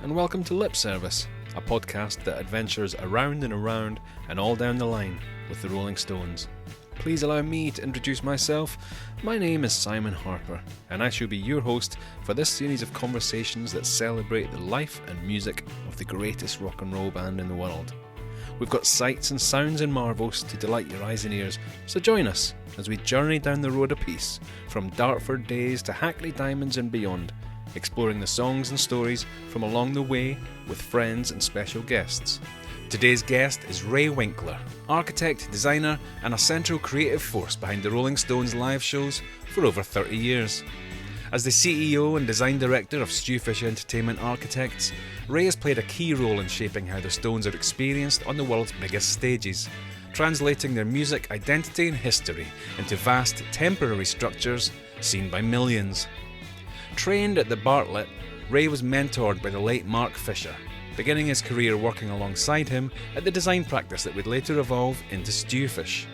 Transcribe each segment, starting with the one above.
and welcome to Lip Service, a podcast that adventures around and all down the line with the Rolling Stones. Please allow me to introduce myself. My name is Simon Harper, and I shall be your host for this series of conversations that celebrate the life and music of the greatest rock and roll band in the world. We've got sights and sounds and marvels to delight your eyes and ears, so join us as we journey down the road a piece, from Dartford days to Hackney Diamonds and beyond, exploring the songs and stories from along the way with friends and special guests. Today's guest is Ray Winkler, architect, designer, and a central creative force behind the Rolling Stones live shows for over 30 years. As the CEO and design director of STUFISH Entertainment Architects, Ray has played a key role in shaping how the Stones are experienced on the world's biggest stages, translating their music identity and history into vast temporary structures seen by millions. Trained at the Bartlett, Ray was mentored by the late Mark Fisher, beginning his career working alongside him at the design practice that would later evolve into STUFISH.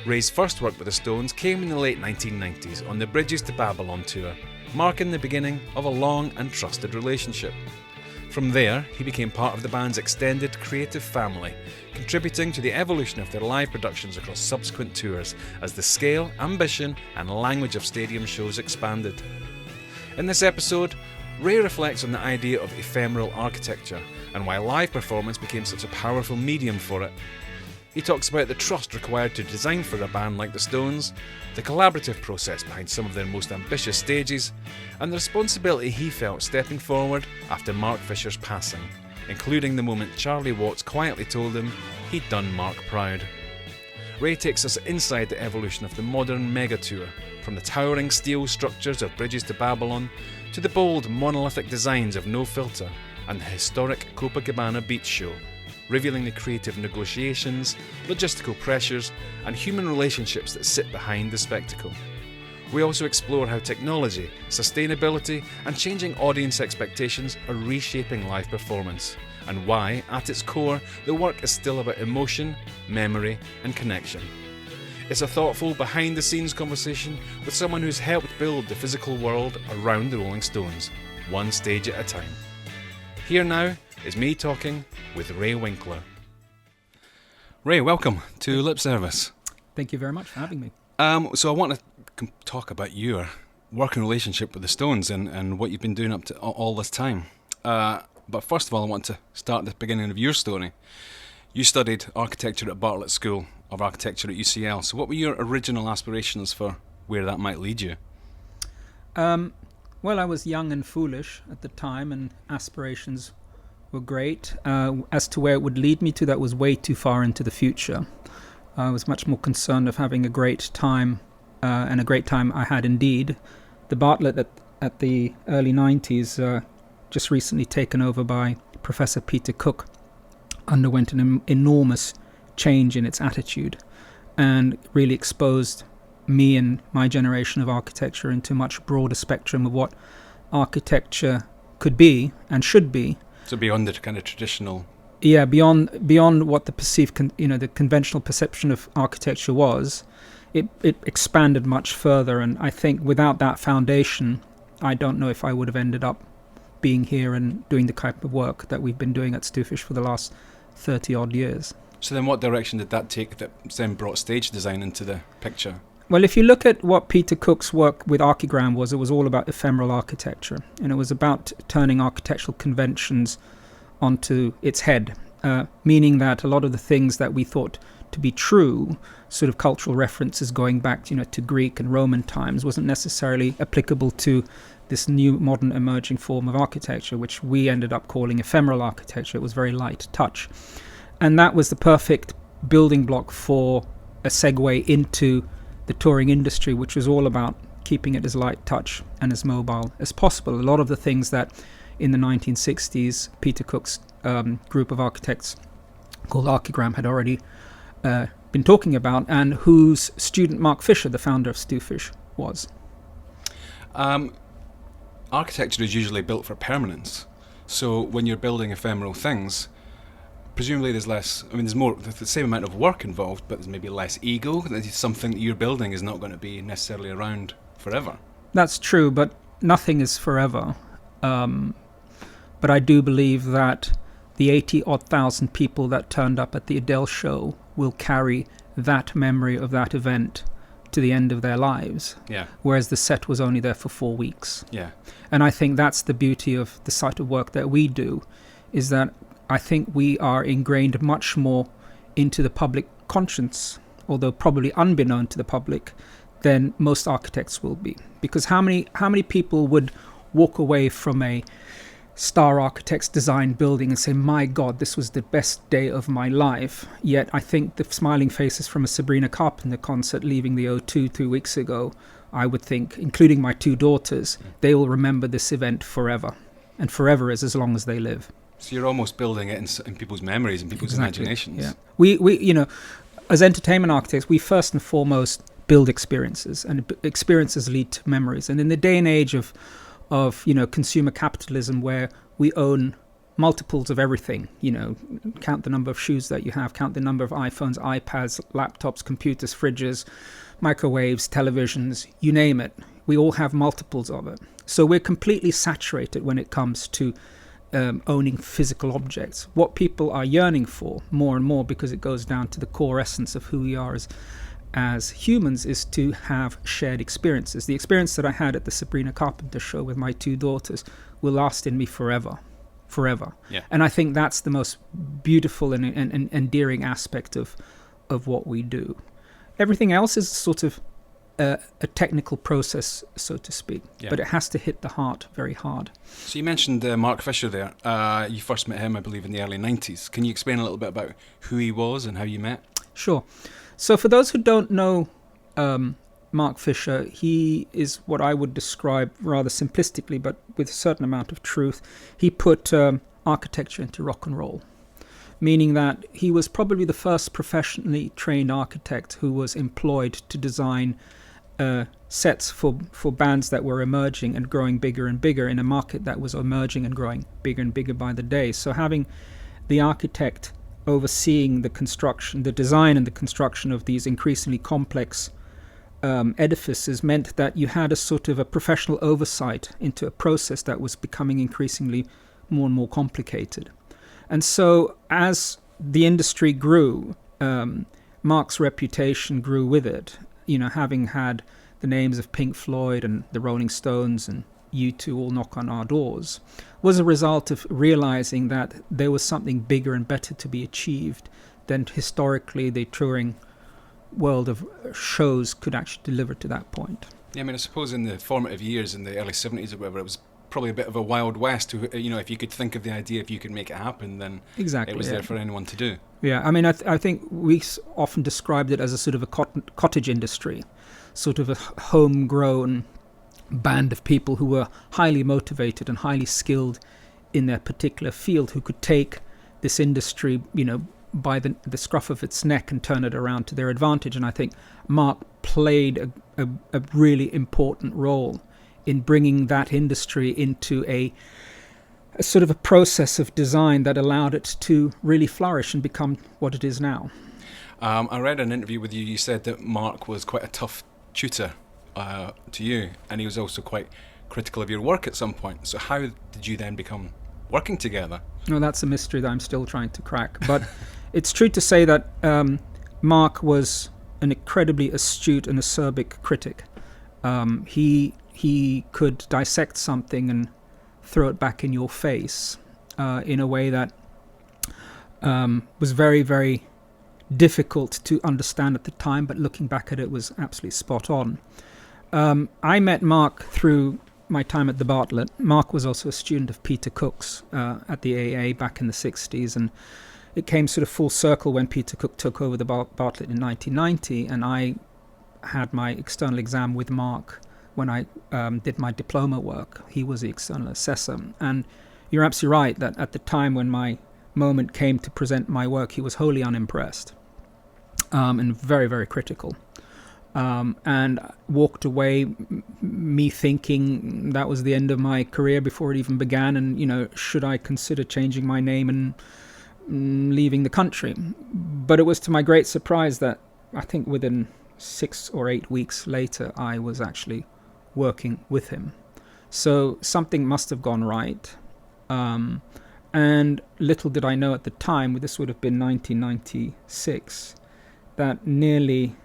Ray's first work with the Stones came in the late 1990s on the Bridges to Babylon tour, marking the beginning of a long and trusted relationship. From there, he became part of the band's extended creative family, contributing to the evolution of their live productions across subsequent tours as the scale, ambition, and language of stadium shows expanded. In this episode, Ray reflects on the idea of ephemeral architecture and why live performance became such a powerful medium for it. He talks about the trust required to design for a band like the Stones, the collaborative process behind some of their most ambitious stages, and the responsibility he felt stepping forward after Mark Fisher's passing, including the moment Charlie Watts quietly told him he'd done Mark proud. Ray takes us inside the evolution of the modern mega tour, from the towering steel structures of Bridges to Babylon to the bold monolithic designs of No Filter and the historic Copacabana Beach Show, revealing the creative negotiations, logistical pressures, and human relationships that sit behind the spectacle. We also explore how technology, sustainability, and changing audience expectations are reshaping live performance, and why, at its core, the work is still about emotion, memory, and connection. It's a thoughtful, behind-the-scenes conversation with someone who's helped build the physical world around the Rolling Stones, one stage at a time. Here now is me talking with Ray Winkler. Ray, welcome to Lip Service. Thank you very much for having me. So I want to talk about your working relationship with the Stones and what you've been doing up to all this time. But first of all, I want to start at the beginning of your story. You studied architecture at Bartlett School of Architecture at UCL. So what were your original aspirations for where that might lead you? Well, I was young and foolish at the time, and aspirations were great. As to where it would lead me to, that was way too far into the future. I was much more concerned of having a great time, and a great time I had indeed. The Bartlett at the early 90s, just recently taken over by Professor Peter Cook, underwent an enormous change in its attitude and really exposed me and my generation of architecture into a much broader spectrum of what architecture could be and should be. So beyond the kind of traditional... Yeah, beyond what the perceived, the conventional perception of architecture was, it expanded much further. And I think without that foundation, I don't know if I would have ended up being here and doing the type of work that we've been doing at STUFISH for the last 30 odd years. So then what direction did that take that then brought stage design into the picture? Well, if you look at what Peter Cook's work with Archigram was, it was all about ephemeral architecture, and it was about turning architectural conventions onto its head, meaning that a lot of the things that we thought to be true, sort of cultural references going back to Greek and Roman times, wasn't necessarily applicable to this new modern emerging form of architecture, which we ended up calling ephemeral architecture. It was very light touch. And that was the perfect building block for a segue into the touring industry, which was all about keeping it as light touch and as mobile as possible. A lot of the things that in the 1960s Peter Cook's group of architects called Archigram had already been talking about, and whose student Mark Fisher, the founder of STUFISH, was. Architecture is usually built for permanence. So when you're building ephemeral things, presumably there's the same amount of work involved, but there's maybe less ego. Something that you're building is not going to be necessarily around forever. That's true, but nothing is forever. But I do believe that the 80-odd thousand people that turned up at the Adele show will carry that memory of that event to the end of their lives. Yeah. Whereas the set was only there for 4 weeks. Yeah. And I think that's the beauty of the sort of work that we do, is that I think we are ingrained much more into the public conscience, although probably unbeknown to the public, than most architects will be. Because how many people would walk away from a Star Architects design building and say, my God, this was the best day of my life. Yet I think the smiling faces from a Sabrina Carpenter concert leaving the O2 2 weeks ago, I would think, including my 2 daughters, they will remember this event forever. And forever is as long as they live. So you're almost building it in people's memories and people's imaginations. Yeah. We as entertainment architects, we first and foremost build experiences, and experiences lead to memories. And in the day and age of consumer capitalism, where we own multiples of everything, count the number of shoes that you have, count the number of iPhones, iPads, laptops, computers, fridges, microwaves, televisions, you name it. We all have multiples of it. So we're completely saturated when it comes to owning physical objects. What people are yearning for more and more, because it goes down to the core essence of who we are as humans, is to have shared experiences. The experience that I had at the Sabrina Carpenter show with my 2 daughters will last in me forever. Yeah. And I think that's the most beautiful and endearing aspect of what we do. Everything else is sort of a technical process, so to speak, but it has to hit the heart very hard. So you mentioned Mark Fisher there. You first met him, I believe, in the early 90s. Can you explain a little bit about who he was and how you met? Sure. So for those who don't know Mark Fisher, he is what I would describe rather simplistically, but with a certain amount of truth. He put architecture into rock and roll, meaning that he was probably the first professionally trained architect who was employed to design sets for bands that were emerging and growing bigger and bigger in a market that was emerging and growing bigger and bigger by the day. So having the architect overseeing the construction, the design and the construction of these increasingly complex edifices meant that you had a sort of a professional oversight into a process that was becoming increasingly more and more complicated. And so as the industry grew, Mark's reputation grew with it. Having had the names of Pink Floyd and the Rolling Stones and U2 all knock on our doors, was a result of realizing that there was something bigger and better to be achieved than historically the touring world of shows could actually deliver to that point. Yeah, I mean, I suppose in the formative years in the early 70s or whatever, it was probably a bit of a wild west. If you could think of the idea, if you could make it happen, then exactly, it was there for anyone to do. Yeah, I mean, I think we often described it as a sort of a cottage industry, sort of a homegrown band of people who were highly motivated and highly skilled in their particular field, who could take this industry, by the scruff of its neck and turn it around to their advantage. And I think Mark played a really important role in bringing that industry into a sort of a process of design that allowed it to really flourish and become what it is now. I read an interview with you. You said that Mark was quite a tough tutor to you, and he was also quite critical of your work at some point. So how did you then become working together? Well, that's a mystery that I'm still trying to crack. But it's true to say that Mark was an incredibly astute and acerbic critic. He could dissect something and throw it back in your face in a way that was very, very difficult to understand at the time, but looking back at it was absolutely spot on. I met Mark through my time at the Bartlett. Mark was also a student of Peter Cook's at the AA back in the 60s, and it came sort of full circle when Peter Cook took over the Bartlett in 1990, and I had my external exam with Mark when I did my diploma work. He was the external assessor, and you're absolutely right that at the time when my moment came to present my work, he was wholly unimpressed and very, very critical. And walked away, me thinking that was the end of my career before it even began, and should I consider changing my name and leaving the country? But it was to my great surprise that I think within 6 or 8 weeks later I was actually working with him. So something must have gone right. And little did I know at the time, this would have been 1996, that nearly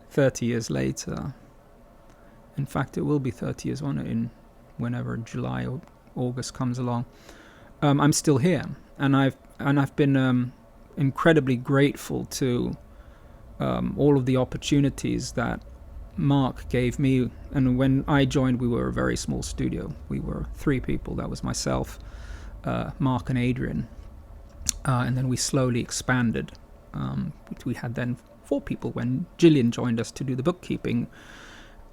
30 years later, in fact it will be 30 years, won't it, in whenever July or August comes along, I'm still here. And I've been incredibly grateful to all of the opportunities that Mark gave me. And when I joined, we were a very small studio. We were 3 people. That was myself, Mark and Adrian. And then we slowly expanded. We had then 4 people when Gillian joined us to do the bookkeeping.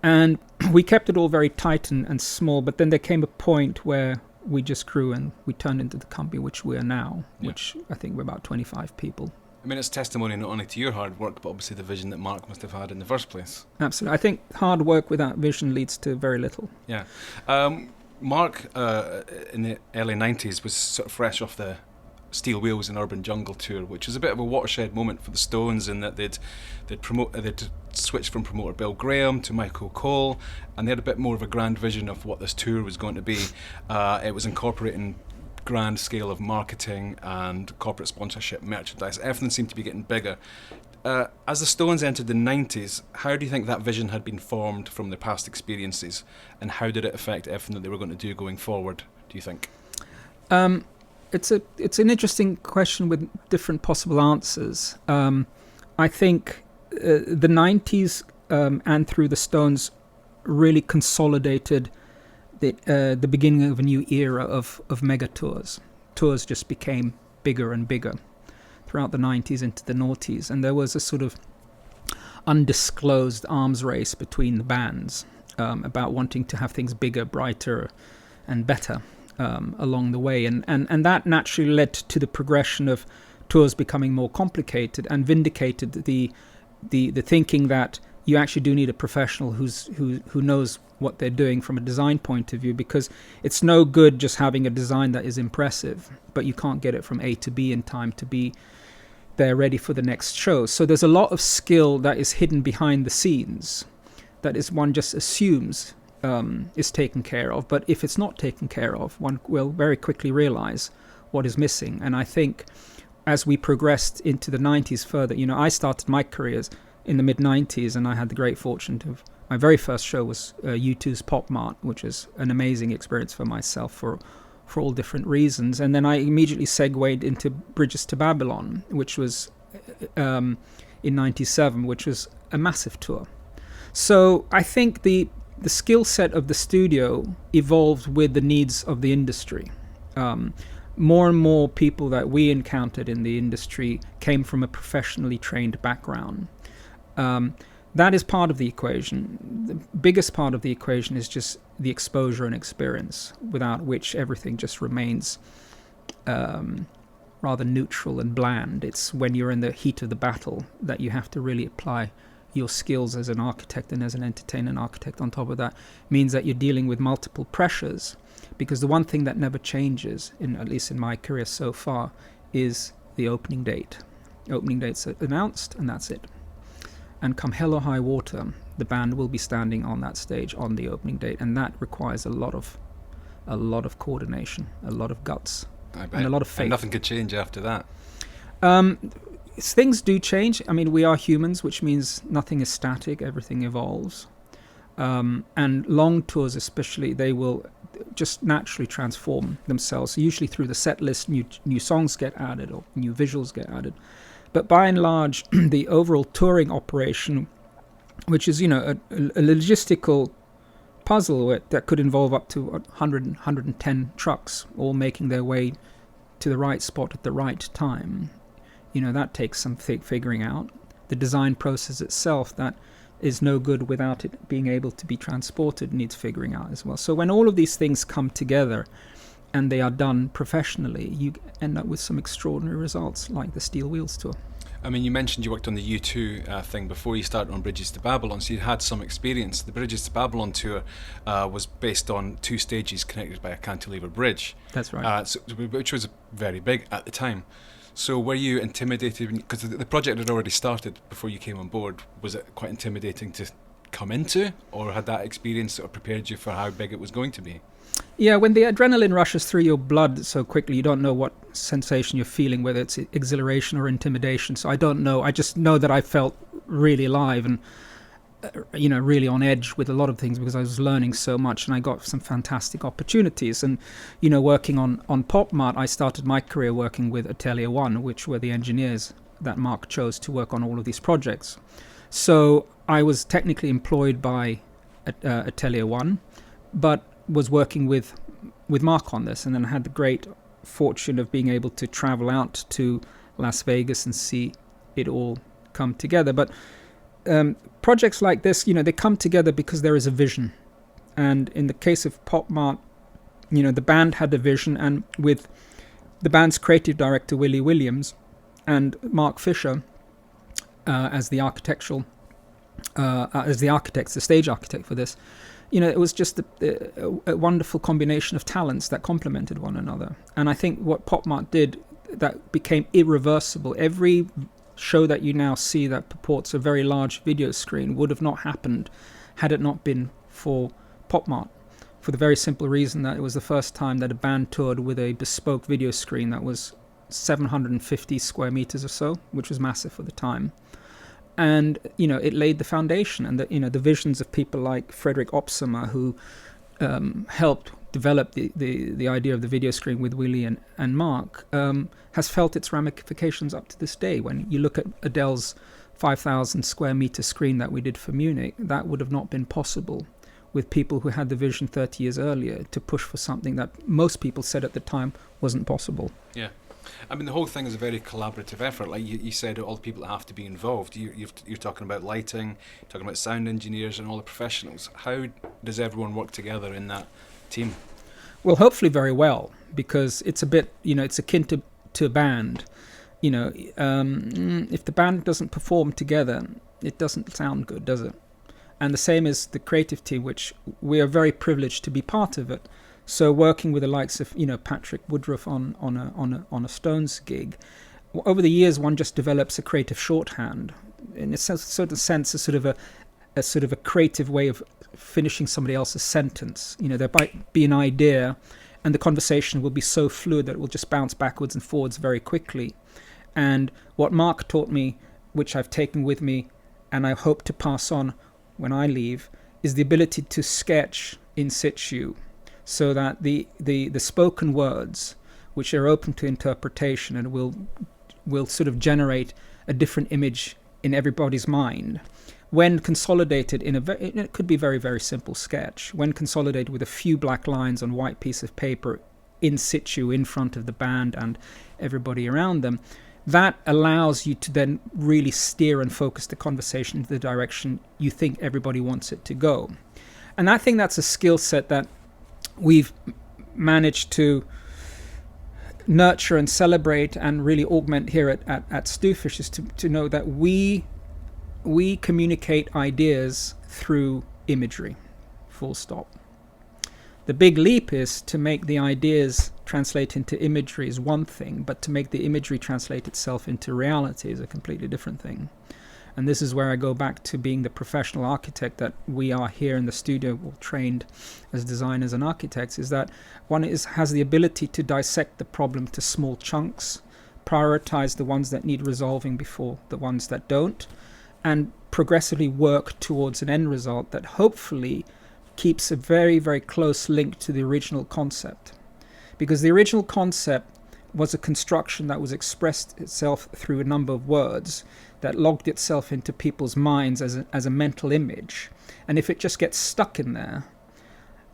And we kept it all very tight and small. But then there came a point where we just grew and we turned into the company which we are now, which I think we're about 25 people. I mean, it's testimony not only to your hard work, but obviously the vision that Mark must have had in the first place. Absolutely. I think hard work without vision leads to very little. Yeah. Mark, in the early 90s, was sort of fresh off the Steel Wheels and Urban Jungle tour, which was a bit of a watershed moment for the Stones in that they'd switched from promoter Bill Graham to Michael Cole, and they had a bit more of a grand vision of what this tour was going to be. It was incorporating grand scale of marketing and corporate sponsorship, merchandise. Everything seemed to be getting bigger. As the Stones entered the 90s, how do you think that vision had been formed from their past experiences, and how did it affect everything that they were going to do going forward, do you think? It's an interesting question with different possible answers. I think the 90s and through the Stones really consolidated the beginning of a new era of mega tours. Tours just became bigger and bigger throughout the 90s into the noughties, and there was a sort of undisclosed arms race between the bands about wanting to have things bigger, brighter, and better along the way, and that naturally led to the progression of tours becoming more complicated and vindicated the thinking that you actually do need a professional who knows what they're doing from a design point of view, because it's no good just having a design that is impressive, but you can't get it from A to B in time to be there ready for the next show. So there's a lot of skill that is hidden behind the scenes that is one just assumes is taken care of, but if it's not taken care of, one will very quickly realize what is missing. And I think as we progressed into the 90s further, I started my careers in the mid-90s, and I had the great fortune to my very first show was U2's Pop Mart, which is an amazing experience for myself for all different reasons. And then I immediately segued into Bridges to Babylon, which was in 97, which was a massive tour. So I think the skill set of the studio evolved with the needs of the industry. More and more people that we encountered in the industry came from a professionally trained background. That is part of the equation. The biggest part of the equation is just the exposure and experience, without which everything just remains rather neutral and bland. It's when you're in the heat of the battle that you have to really apply your skills as an architect and as an entertainment architect. On top of that means that you're dealing with multiple pressures, because the one thing that never changes, at least in my career so far, is the opening date. Opening date's announced, and that's it. And come hell or high water, the band will be standing on that stage on the opening date, and that requires a lot of coordination, a lot of guts, and a lot of faith. And nothing could change after that. Things do change. I mean, we are humans, which means nothing is static, everything evolves. And long tours especially, they will just naturally transform themselves. Usually through the set list, new songs get added or new visuals get added. But by and large, the overall touring operation, which is, a logistical puzzle that could involve up to 100, 110 trucks all making their way to the right spot at the right time, that takes some figuring out. The design process itself, that is no good without it being able to be transported, needs figuring out as well. So when all of these things come together and they are done professionally, you end up with some extraordinary results like the Steel Wheels tour. I mean, you mentioned you worked on the U2 thing before you started on Bridges to Babylon, so you had some experience. The Bridges to Babylon tour was based on 2 stages connected by a cantilever bridge. That's right. Which was very big at the time. So were you intimidated, because the project had already started before you came on board? Was it quite intimidating to come into, or had that experience sort of prepared you for how big it was going to be? Yeah, when the adrenaline rushes through your blood so quickly, you don't know what sensation you're feeling, whether it's exhilaration or intimidation. So I don't know. I just know that I felt really alive and, really on edge with a lot of things because I was learning so much and I got some fantastic opportunities. And, working on PopMart, I started my career working with Atelier One, which were the engineers that Mark chose to work on all of these projects. So I was technically employed by Atelier One, but was working with Mark on this, and then had the great fortune of being able to travel out to Las Vegas and see it all come together. But projects like this, they come together because there is a vision. And in the case of PopMart, the band had a vision, and with the band's creative director Willie Williams and Mark Fisher as the stage architect for this, it was just a wonderful combination of talents that complemented one another. And I think what PopMart did that became irreversible. Every show that you now see that purports a very large video screen would have not happened had it not been for PopMart, for the very simple reason that it was the first time that a band toured with a bespoke video screen that was 750 square meters or so, which was massive for the time. And it laid the foundation, and the visions of people like Frederick Opsomer, who helped develop the idea of the video screen with Willie and Mark, has felt its ramifications up to this day. When you look at Adele's 5,000 square meter screen that we did for Munich, that would have not been possible with people who had the vision 30 years earlier to push for something that most people said at the time wasn't possible. Yeah. I mean, the whole thing is a very collaborative effort. Like you said, all the people that have to be involved. You're talking about lighting, talking about sound engineers and all the professionals. How does everyone work together in that team? Well, hopefully very well, because it's a bit, it's akin to a band. If the band doesn't perform together, it doesn't sound good, does it? And the same is the creative team, which we are very privileged to be part of it. So working with the likes of Patrick Woodruff on a Stones gig, over the years one just develops a creative shorthand. In a certain sense, a sort of a creative way of finishing somebody else's sentence. There might be an idea, and the conversation will be so fluid that it will just bounce backwards and forwards very quickly. And what Mark taught me, which I've taken with me, and I hope to pass on when I leave, is the ability to sketch in situ, so that the spoken words, which are open to interpretation and will sort of generate a different image in everybody's mind, when consolidated it could be very, very simple sketch, when consolidated with a few black lines on white piece of paper in situ in front of the band and everybody around them, that allows you to then really steer and focus the conversation into the direction you think everybody wants it to go. And I think that's a skill set that we've managed to nurture and celebrate and really augment here at STUFISH, is to know that we communicate ideas through imagery, full stop. The big leap is to make the ideas translate into imagery is one thing, but to make the imagery translate itself into reality is a completely different thing. And this is where I go back to being the professional architect that we are here in the studio, trained as designers and architects, is that one has the ability to dissect the problem to small chunks, prioritize the ones that need resolving before the ones that don't, and progressively work towards an end result that hopefully keeps a very, very close link to the original concept. Because the original concept was a construction that was expressed itself through a number of words that logged itself into people's minds as a mental image. And if it just gets stuck in there,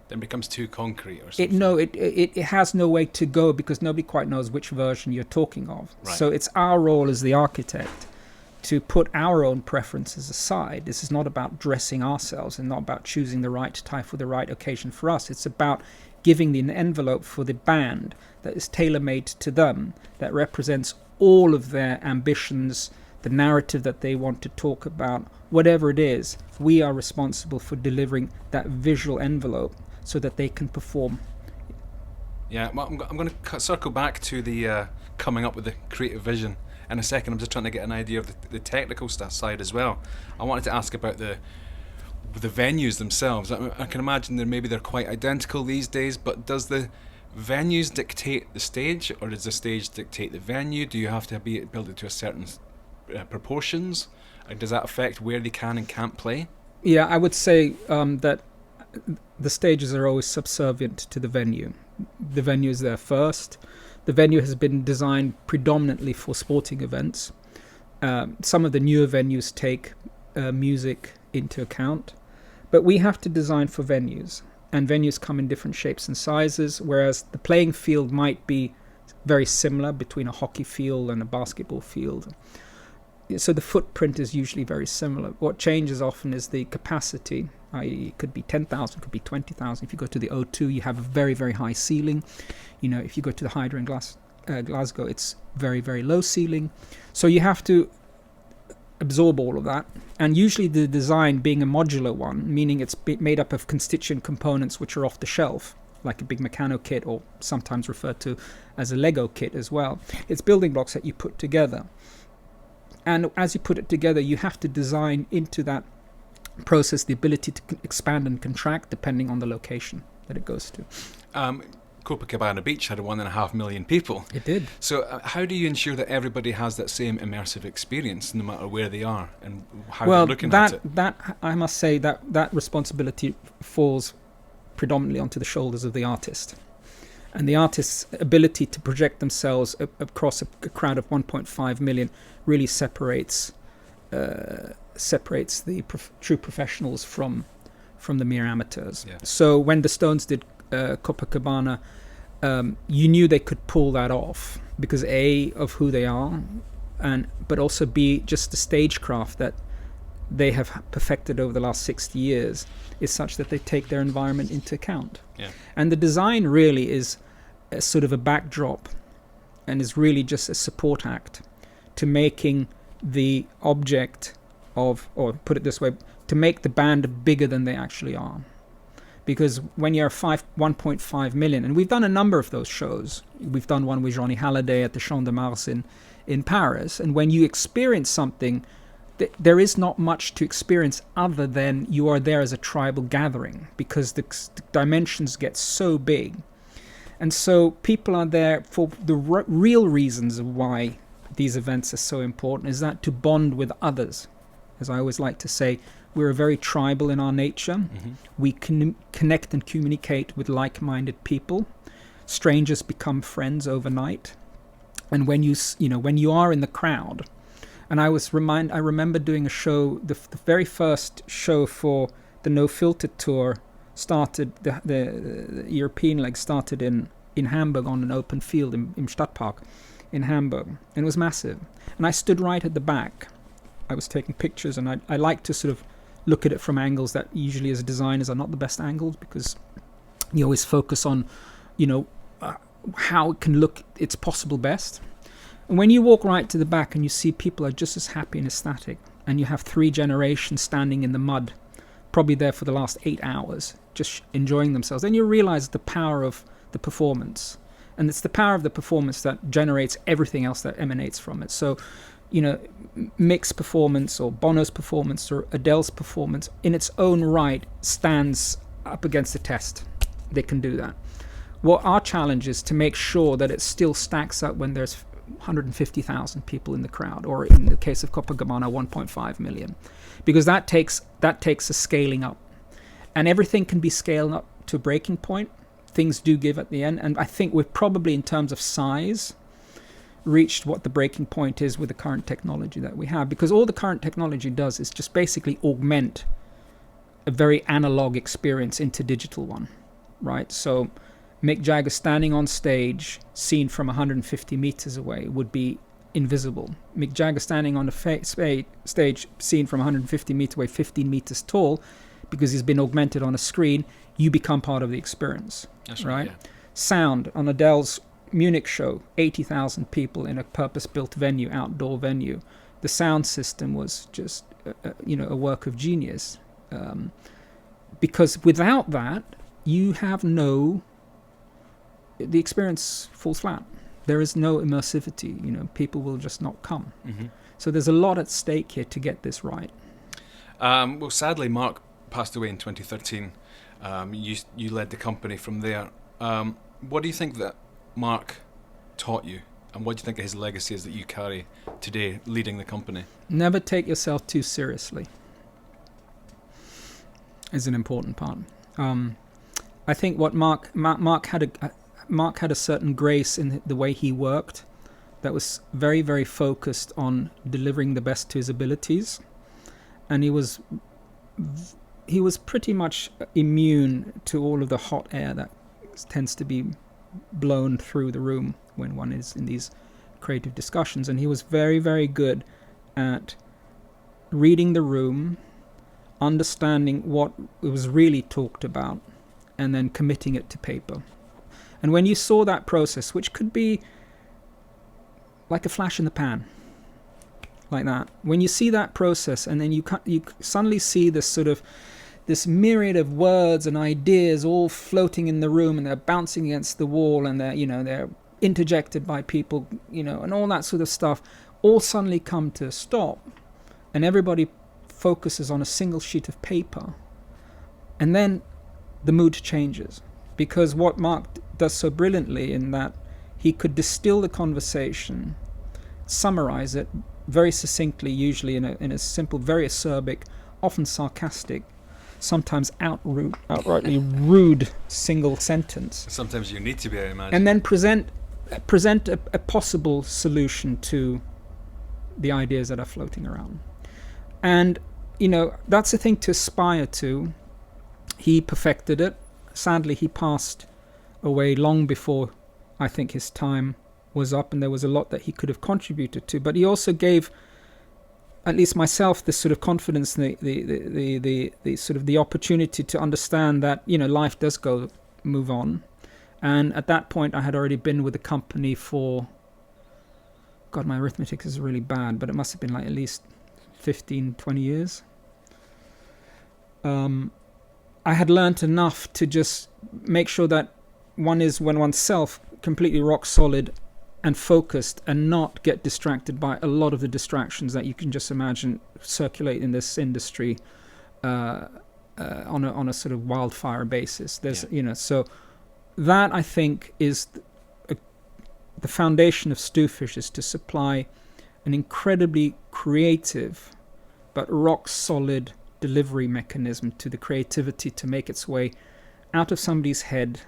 then it becomes too concrete or something. It has no way to go, because nobody quite knows which version you're talking of. Right. So it's our role as the architect to put our own preferences aside. This is not about dressing ourselves and not about choosing the right type for the right occasion for us. It's about giving the envelope for the band that is tailor-made to them, that represents all of their ambitions, the narrative that they want to talk about, whatever it is. We are responsible for delivering that visual envelope so that they can perform. Yeah, well, I'm going to circle back to the coming up with the creative vision in a second. I'm just trying to get an idea of the technical stuff side as well. I wanted to ask about the venues themselves. I can imagine they're quite identical these days, but does the venues dictate the stage, or does the stage dictate the venue? Do you have to build it to a certain proportions? Does that affect where they can and can't play? Yeah, I would say that the stages are always subservient to the venue. The venue is there first. The venue has been designed predominantly for sporting events. Some of the newer venues take music into account, but we have to design for venues, and venues come in different shapes and sizes, whereas the playing field might be very similar between a hockey field and a basketball field. So the footprint is usually very similar. What changes often is the capacity, i.e. it could be 10,000, it could be 20,000. If you go to the O2, you have a very, very high ceiling. If you go to the Hydro in Glasgow, it's very, very low ceiling. So you have to absorb all of that. And usually the design being a modular one, meaning it's made up of constituent components which are off the shelf, like a big Meccano kit, or sometimes referred to as a Lego kit as well. It's building blocks that you put together. And as you put it together, you have to design into that process the ability to expand and contract depending on the location that it goes to. Copacabana Beach had 1.5 million people. It did. So how do you ensure that everybody has that same immersive experience no matter where they are and how they're looking at it? That I must say that responsibility falls predominantly onto the shoulders of the artist. And the artist's ability to project themselves across a crowd of 1.5 million really separates the true professionals from the mere amateurs. Yeah. So when the Stones did Copacabana, you knew they could pull that off because A, of who they are, but also B, just the stagecraft that they have perfected over the last 60 years is such that they take their environment into account. Yeah. And the design really is a sort of a backdrop and is really just a support act to making the object of, or put it this way, to make the band bigger than they actually are. Because when you're 1.5 million, and we've done a number of those shows. We've done one with Johnny Hallyday at the Champ de Mars in Paris. And when you experience something, there is not much to experience other than you are there as a tribal gathering, because the dimensions get so big. And so people are there for the real reasons of why these events are so important, is that to bond with others. As I always like to say, we're very tribal in our nature. Mm-hmm. We can connect and communicate with like-minded people. Strangers become friends overnight. And when you are in the crowd, and I remember doing a show, the very first show for the No Filter tour started, the European leg started in Hamburg on an open field im Stadtpark in Hamburg. And it was massive. And I stood right at the back. I was taking pictures, and I like to sort of look at it from angles that usually as designers are not the best angles, because you always focus on, how it can look its possible best. And when you walk right to the back and you see people are just as happy and ecstatic, and you have 3 generations standing in the mud, probably there for the last 8 hours, just enjoying themselves, then you realize the power of the performance. And it's the power of the performance that generates everything else that emanates from it. So, Mick's performance or Bono's performance or Adele's performance in its own right stands up against the test. They can do that. What our challenge is to make sure that it still stacks up when there's 150,000 people in the crowd, or in the case of Copacabana, 1.5 million, because that takes a scaling up, and everything can be scaled up to a breaking point. Things do give at the end, and I think we've probably, in terms of size, reached what the breaking point is with the current technology that we have, because all the current technology does is just basically augment a very analog experience into digital one, right? So Mick Jagger standing on stage, seen from 150 meters away, would be invisible. Mick Jagger standing on the stage, seen from 150 meters away, 15 meters tall, because he's been augmented on a screen, you become part of the experience. That's right? Yeah. Sound on Adele's Munich show, 80,000 people in a purpose-built venue, outdoor venue. The sound system was just, a work of genius. Because without that, you have the experience falls flat. There is no immersivity. People will just not come. Mm-hmm. So there's a lot at stake here to get this right. Well, sadly, Mark passed away in 2013. You led the company from there. What do you think that Mark taught you, and what do you think his legacy is that you carry today, leading the company? Never take yourself too seriously is an important part. I think what Mark had a certain grace in the way he worked, that was very, very focused on delivering the best to his abilities, and he was pretty much immune to all of the hot air that tends to be blown through the room when one is in these creative discussions. And he was very, very good at reading the room, understanding what was really talked about, and then committing it to paper. And when you saw that process, which could be like a flash in the pan, like that, when you see that process, and then you suddenly see this myriad of words and ideas all floating in the room, and they're bouncing against the wall, and they're interjected by people, and all that sort of stuff, all suddenly come to a stop, and everybody focuses on a single sheet of paper, and then the mood changes. Because what Mark does so brilliantly in that he could distill the conversation, summarize it very succinctly, usually in a simple, very acerbic, often sarcastic, sometimes outrightly rude single sentence. Sometimes you need to be, I imagine. And then present a possible solution to the ideas that are floating around. And, that's a thing to aspire to. He perfected it. Sadly, he passed away long before I think his time was up, and there was a lot that he could have contributed to. But he also gave, at least myself, this sort of confidence, the sort of the opportunity to understand that life does move on. And at that point, I had already been with the company for, God, my arithmetic is really bad, but it must have been like at least 15, 20 years. I had learnt enough to just make sure that one is, when oneself, completely rock solid and focused, and not get distracted by a lot of the distractions that you can just imagine circulate in this industry on a sort of wildfire basis. There's so that, I think, is the foundation of STUFISH, is to supply an incredibly creative but rock solid delivery mechanism to the creativity to make its way out of somebody's head,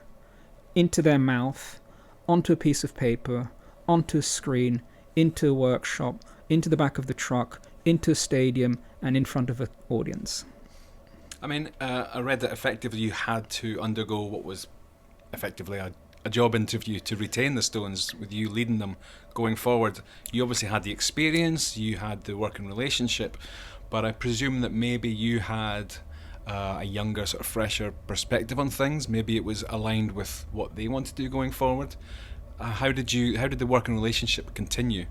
into their mouth, onto a piece of paper, onto a screen, into a workshop, into the back of the truck, into a stadium, and in front of an audience. I mean, I read that effectively you had to undergo what was effectively a job interview to retain the Stones, with you leading them going forward. You obviously had the experience, you had the working relationship, but I presume that maybe you had a younger, sort of fresher perspective on things. Maybe it was aligned with what they wanted to do going forward. How did the working relationship continue?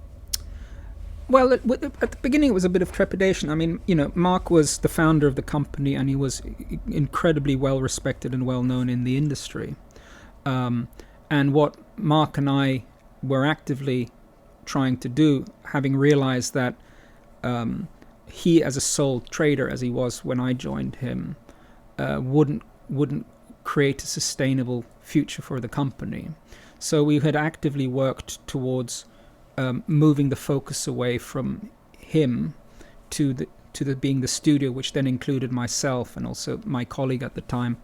Well, at the beginning it was a bit of trepidation. I mean, Mark was the founder of the company, and he was incredibly well respected and well known in the industry. And what Mark and I were actively trying to do, having realized that he, as a sole trader as he was when I joined him, wouldn't create a sustainable future for the company. So we had actively worked towards moving the focus away from him to being the studio, which then included myself and also my colleague at the time,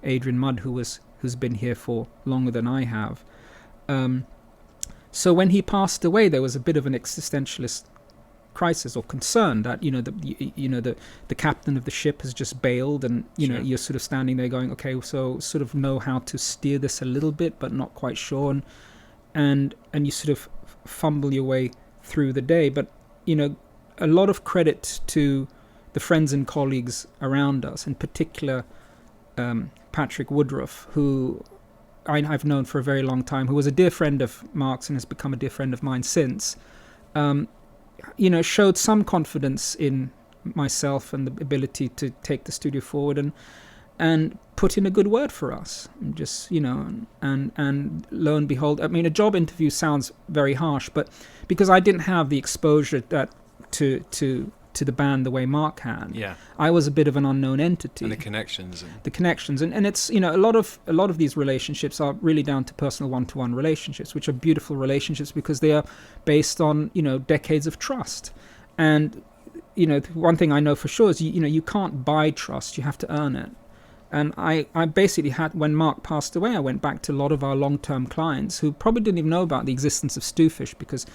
Adrian Mudd, who's been here for longer than I have. So when he passed away, there was a bit of an existentialist crisis or concern that the captain of the ship has just bailed, and Sure. You're sort of standing there going, okay, so sort of know how to steer this a little bit, but not quite sure, and you sort of fumble your way through the day. But a lot of credit to the friends and colleagues around us, in particular Patrick Woodruff, who I've known for a very long time, who was a dear friend of Mark's and has become a dear friend of mine since. Showed some confidence in myself and the ability to take the studio forward, and put in a good word for us. Just and lo and behold, I mean, a job interview sounds very harsh, but because I didn't have the exposure that to to the band the way Mark had. Yeah. I was a bit of an unknown entity. And the connections. And it's, you know, a lot of these relationships are really down to personal one-to-one relationships, which are beautiful relationships because they are based on, you know, decades of trust. And, you know, one thing I know for sure is, you know, you can't buy trust, you have to earn it. And I basically had, when Mark passed away, I went back to a lot of our long-term clients who probably didn't even know about the existence of STUFISH because,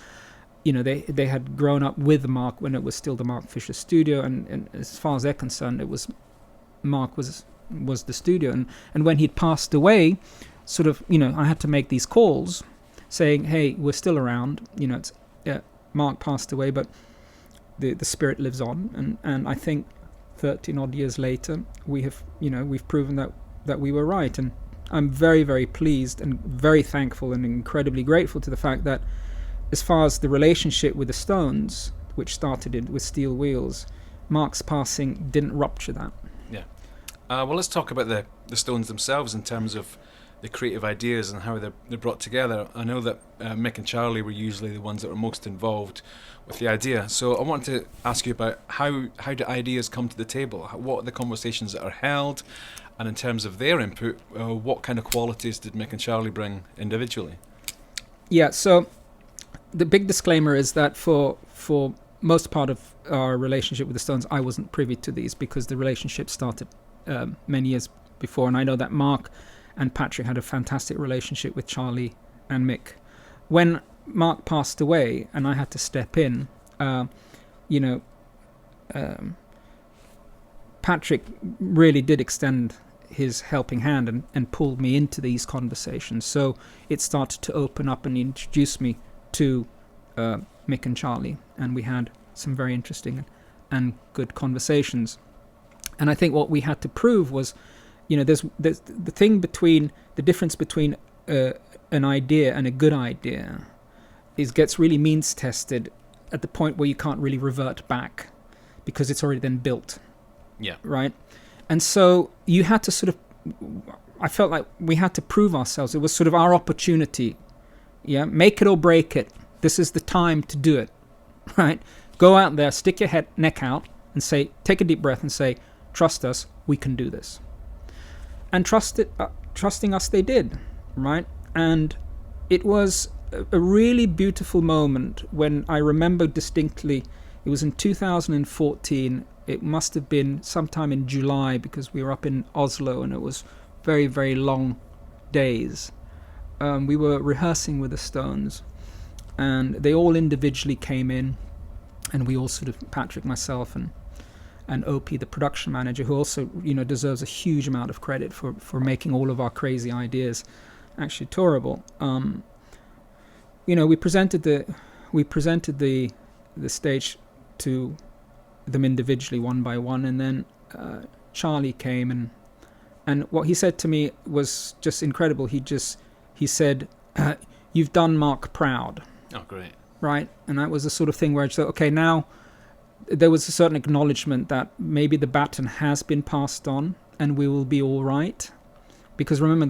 you know, they had grown up with Mark when it was still the Mark Fisher studio, and as far as they're concerned, it was Mark was the studio. And when he'd passed away, sort of, you know, I had to make these calls saying, hey, we're still around, you know, Mark passed away, but the spirit lives on. And I think 13 odd years later, we've proven that we were right. And I'm very, very pleased and very thankful and incredibly grateful to the fact that as far as the relationship with the Stones, which started with Steel Wheels, Mark's passing didn't rupture that. Yeah. Well, let's talk about the Stones themselves in terms of the creative ideas and how they're brought together. I know that Mick and Charlie were usually the ones that were most involved with the idea. So I wanted to ask you about how do ideas come to the table? What are the conversations that are held? And in terms of their input, what kind of qualities did Mick and Charlie bring individually? Yeah, so the big disclaimer is that for most part of our relationship with the Stones, I wasn't privy to these because the relationship started many years before. And I know that Mark and Patrick had a fantastic relationship with Charlie and Mick. When Mark passed away and I had to step in, Patrick really did extend his helping hand and pulled me into these conversations. So it started to open up and introduce me to Mick and Charlie, and we had some very interesting and good conversations. And I think what we had to prove was, you know, there's the difference between an idea and a good idea gets really means tested at the point where you can't really revert back because it's already then built. Yeah. Right? And so you had to sort of, I felt like we had to prove ourselves. It was sort of our opportunity. Yeah, make it or break it. This is the time to do it, right? Go out there, stick your neck out and say, take a deep breath and say, trust us, we can do this. And trusting us they did, right? And it was a really beautiful moment when I remember distinctly, it was in 2014, it must have been sometime in July because we were up in Oslo and it was very, very long days. We were rehearsing with the Stones and they all individually came in and we all sort of, Patrick, myself and Opie, the production manager, who also, you know, deserves a huge amount of credit for making all of our crazy ideas actually tourable. You know, we presented the stage to them individually one by one, and then Charlie came and what he said to me was just incredible. He said, "You've done Mark proud." Oh, great! Right, and that was the sort of thing where I thought, okay, now there was a certain acknowledgement that maybe the baton has been passed on, and we will be all right. Because remember,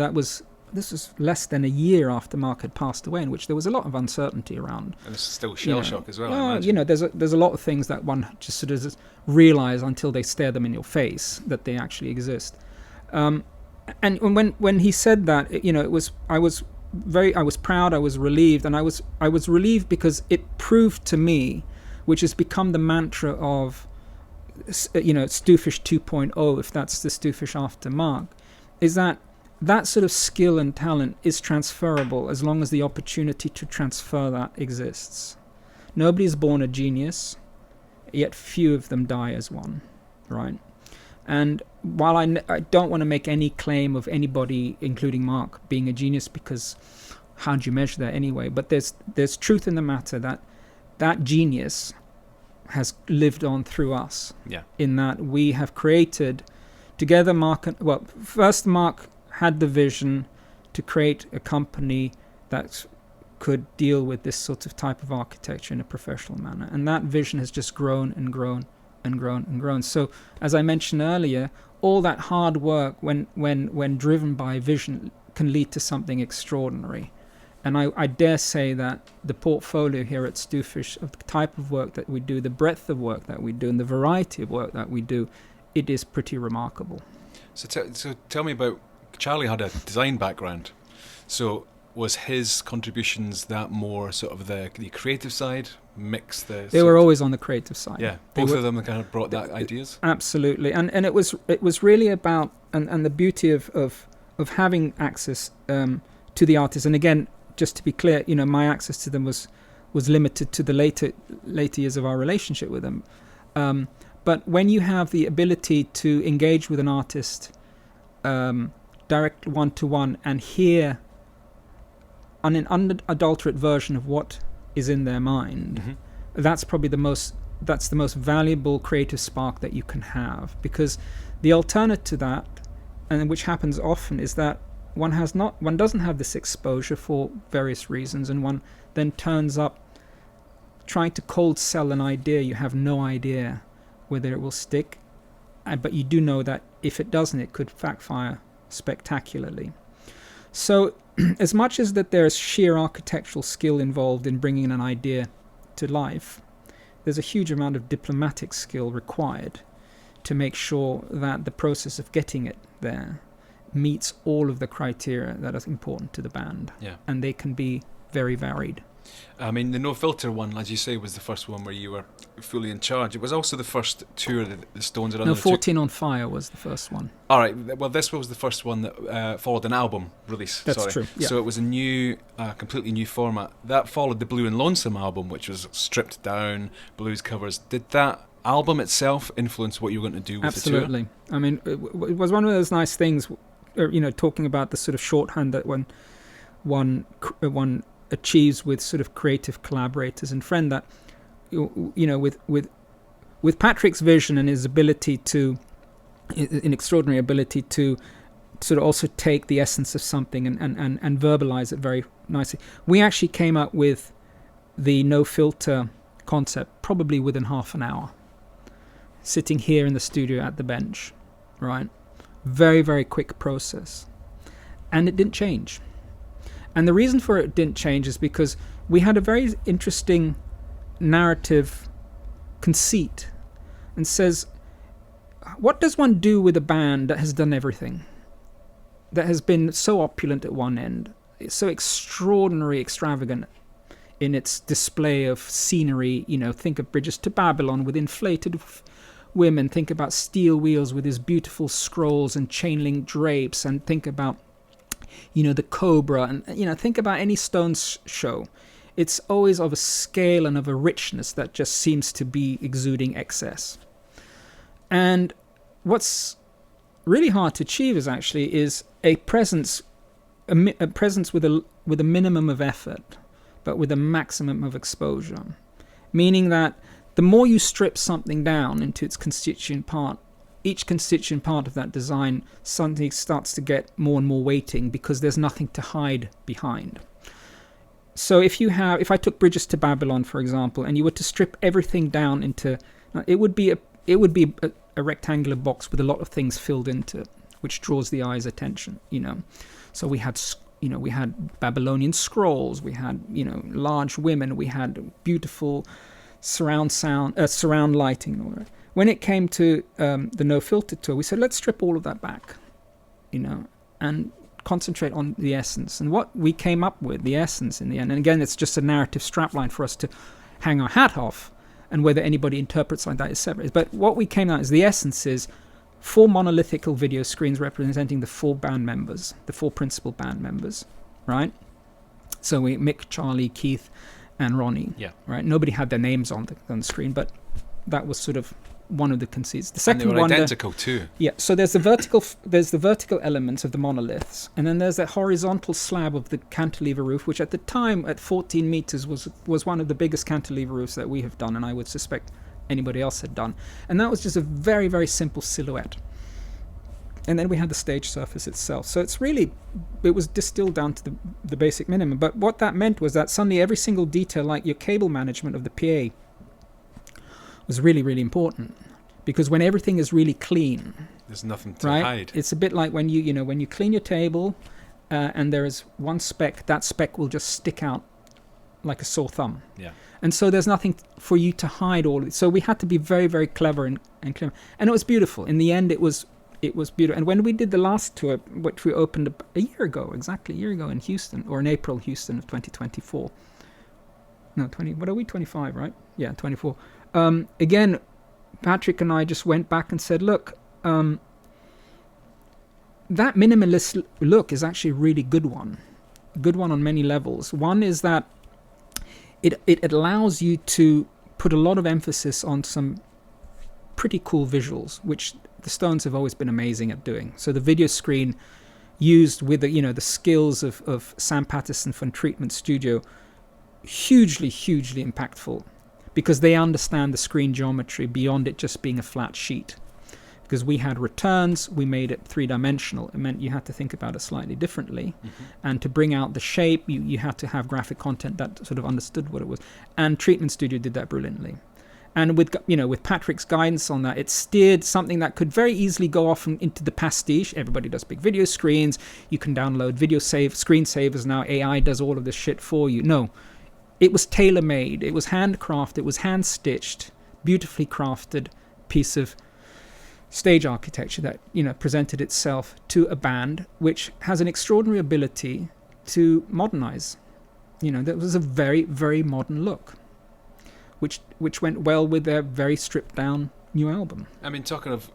this was less than a year after Mark had passed away, in which there was a lot of uncertainty around. And it's still shell shock as well. Well, you know, there's a lot of things that one just sort of realize until they stare them in your face that they actually exist. And when he said that, you know, I was proud, I was relieved, and I was relieved because it proved to me, which has become the mantra of, you know, STUFISH 2.0, if that's the STUFISH after Mark, is that sort of skill and talent is transferable as long as the opportunity to transfer that exists. Nobody is born a genius, yet few of them die as one, right? And while I don't want to make any claim of anybody, including Mark, being a genius, because how do you measure that anyway? But there's truth in the matter that genius has lived on through us. Yeah. In that we have created together, first Mark had the vision to create a company that could deal with this sort of type of architecture in a professional manner. And that vision has just grown and grown and grown and grown. So, as I mentioned earlier, all that hard work, when driven by vision, can lead to something extraordinary. And I dare say that the portfolio here at STUFISH, of the type of work that we do, the breadth of work that we do, and the variety of work that we do, it is pretty remarkable. So tell me about, Charlie had a design background. So was his contributions that more sort of the creative side, They were always on the creative side. Yeah, both of them kind of brought that ideas. Absolutely, and it was really about and the beauty of having access to the artists. And again, just to be clear, my access to them was limited to the later years of our relationship with them. But when you have the ability to engage with an artist direct one-to-one and hear an unadulterate version of what is in their mind, mm-hmm. that's probably the most valuable creative spark that you can have. Because the alternate to that, and which happens often, is that one doesn't have this exposure for various reasons, and one then turns up trying to cold sell an idea. You have no idea whether it will stick, but you do know that if it doesn't, it could backfire spectacularly. So as much as that there's sheer architectural skill involved in bringing an idea to life, there's a huge amount of diplomatic skill required to make sure that the process of getting it there meets all of the criteria that are important to the band. Yeah. And they can be very varied. I mean, the no filter one, as you say, was the first one where you were fully in charge. It was also the first tour that the Stones had done. No, 14 on Fire was the first one. All right. Well, this was the first one that followed an album release. That's true. Yeah. So it was a new, completely new format. That followed the Blue and Lonesome album, which was stripped down, blues covers. Did that album itself influence what you were going to do with Absolutely. the tour? I mean, it was one of those nice things, talking about the sort of shorthand that one achieves with sort of creative collaborators and friend, that with Patrick's vision and his ability to, an extraordinary ability to sort of also take the essence of something and verbalize it very nicely. We actually came up with the no filter concept probably within half an hour, sitting here in the studio at the bench, right? Very, very quick process. And it didn't change. And the reason for it didn't change is because we had a very interesting narrative conceit, and says, what does one do with a band that has done everything? That has been so opulent at one end, it's so extraordinarily extravagant in its display of scenery. Think of Bridges to Babylon with inflated women. Think about Steel Wheels with his beautiful scrolls and chain link drapes. And think about the Cobra, and think about any Stones show. It's always of a scale and of a richness that just seems to be exuding excess. And what's really hard to achieve is a presence with a minimum of effort, but with a maximum of exposure. Meaning that the more you strip something down into its constituent part, each constituent part of that design suddenly starts to get more and more weighting, because there's nothing to hide behind. So if I took Bridges to Babylon, for example, and you were to strip everything down into, it would be a rectangular box with a lot of things filled into it, which draws the eye's attention. So we had Babylonian scrolls, we had large women, we had beautiful surround lighting and all that. When it came to the No Filter tour, we said, let's strip all of that back, and concentrate on the essence. And what we came up with, the essence in the end, and again, it's just a narrative strapline for us to hang our hat off, and whether anybody interprets like that is separate. But what we came out is the essence is 4 monolithical video screens representing the 4 band members, the 4 principal band members, right? So Mick, Charlie, Keith, and Ronnie. Yeah. Right. Nobody had their names on the screen, but that was sort of one of the conceits. The second and they were one, identical too. Yeah. So there's the vertical elements of the monoliths, and then there's that horizontal slab of the cantilever roof, which at the time at 14 meters was one of the biggest cantilever roofs that we have done, and I would suspect anybody else had done. And that was just a very, very simple silhouette. And then we had the stage surface itself. So it was distilled down to the basic minimum. But what that meant was that suddenly every single detail, like your cable management of the PA, was really, really important. Because when everything is really clean, there's nothing to hide. It's a bit like when you clean your table and there is one speck, that speck will just stick out like a sore thumb. Yeah. And so there's nothing for you to hide all of it. So we had to be very, very clever and clever. And it was beautiful. In the end, it was beautiful. And when we did the last tour, which we opened exactly a year ago in Houston, or in April, Houston of 2024. No, what are we, 25, right? Yeah, 24. Again, Patrick and I just went back and said, look, that minimalist look is actually a really good one on many levels. One is that it allows you to put a lot of emphasis on some pretty cool visuals, which the Stones have always been amazing at doing. So the video screen used with the skills of Sam Patterson from Treatment Studio, hugely impactful, because they understand the screen geometry beyond it just being a flat sheet. Because we had returns, we made it three-dimensional. It meant you had to think about it slightly differently. Mm-hmm. And to bring out the shape, you had to have graphic content that sort of understood what it was. And Treatment Studio did that brilliantly. And with Patrick's guidance on that, it steered something that could very easily go off into the pastiche. Everybody does big video screens. You can download screensavers now. AI does all of this shit for you. No, it was tailor-made. It was handcrafted. It was hand-stitched, beautifully crafted piece of stage architecture that presented itself to a band which has an extraordinary ability to modernize. That was a very, very modern look, which went well with their very stripped down new album. I mean, talking of